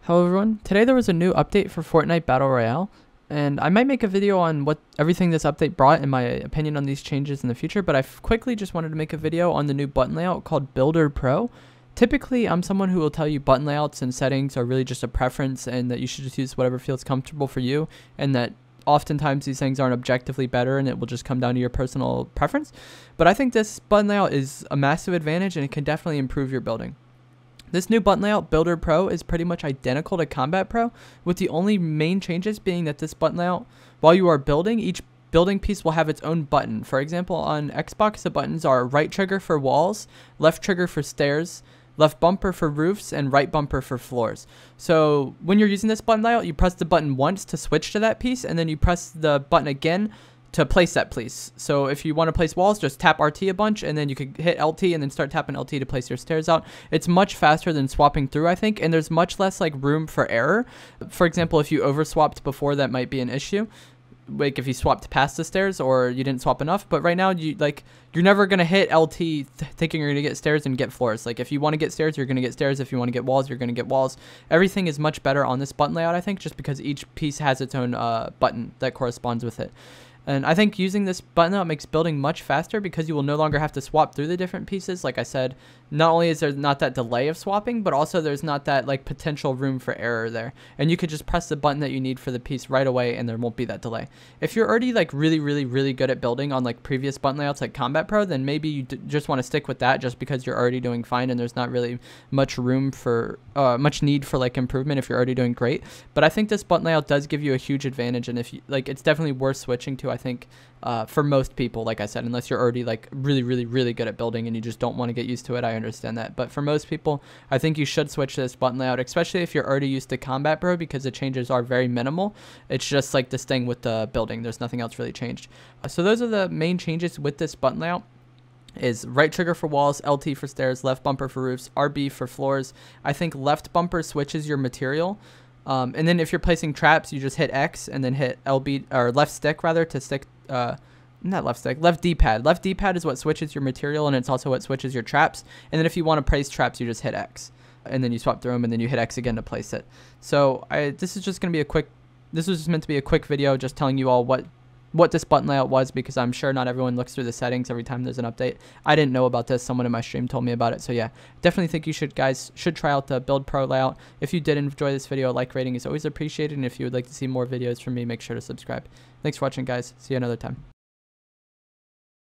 Hello everyone, today there was a new update for Fortnite Battle Royale, and I might make a video on what everything this update brought and my opinion on these changes in the future, but I quickly just wanted to make a video on the new button layout called Builder Pro. Typically, I'm someone who will tell you button layouts and settings are really just a preference and that you should just use whatever feels comfortable for you, and that oftentimes these things aren't objectively better and it will just come down to your personal preference. But I think this button layout is a massive advantage and it can definitely improve your building. This new button layout, Builder Pro, is pretty much identical to Combat Pro, with the only main changes being that this button layout, while you are building, each building piece will have its own button. For example, on Xbox, the buttons are right trigger for walls, left trigger for stairs, left bumper for roofs, and right bumper for floors. So when you're using this button layout, you press the button once to switch to that piece, and then you press the button again to place that piece. So if you want to place walls, just tap RT a bunch, and then you could hit LT and then start tapping LT to place your stairs out. It's much faster than swapping through, I think, and there's much less like room for error. For example, if you over swapped before, that might be an issue. Like if you swapped past the stairs or you didn't swap enough, but right now you're never gonna hit LT thinking you're gonna get stairs and get floors. Like if you want to get stairs, you're gonna get stairs. If you want to get walls, you're gonna get walls. Everything is much better on this button layout, I think, just because each piece has its own button that corresponds with it. And I think using this button layout makes building much faster because you will no longer have to swap through the different pieces. Like I said, not only is there not that delay of swapping, but also there's not that like potential room for error there. And you could just press the button that you need for the piece right away and there won't be that delay. If you're already like really good at building on like previous button layouts like Combat Pro, then maybe you just want to stick with that just because you're already doing fine and there's not really much room for much need for like improvement if you're already doing great. But I think this button layout does give you a huge advantage, and if you like, it's definitely worth switching to, I think, for most people. Like I said, unless you're already like really good at building and you just don't want to get used to it, I understand that. But for most people, I think you should switch to this button layout, especially if you're already used to Combat Pro, because the changes are very minimal. It's just like this thing with the building. There's nothing else really changed. So those are the main changes with this button layout. Is right trigger for walls, LT for stairs, left bumper for roofs, RB for floors. I think left bumper switches your material. And then if you're placing traps, you just hit X and then hit LB, or left stick rather, to stick, not left stick, left D-pad. Left D-pad is what switches your material, and it's also what switches your traps. And then if you want to place traps, you just hit X. And then you swap through them, and then you hit X again to place it. So this is just going to be a quick, this was just meant to be a quick video just telling you all what this button layout was, because I'm sure not everyone looks through the settings every time there's an update. I didn't know about this. Someone in my stream told me about it. So yeah, definitely think you guys should try out the Build Pro layout. If you did enjoy this video, a like rating is always appreciated. And if you would like to see more videos from me, make sure to subscribe. Thanks for watching, guys. See you another time.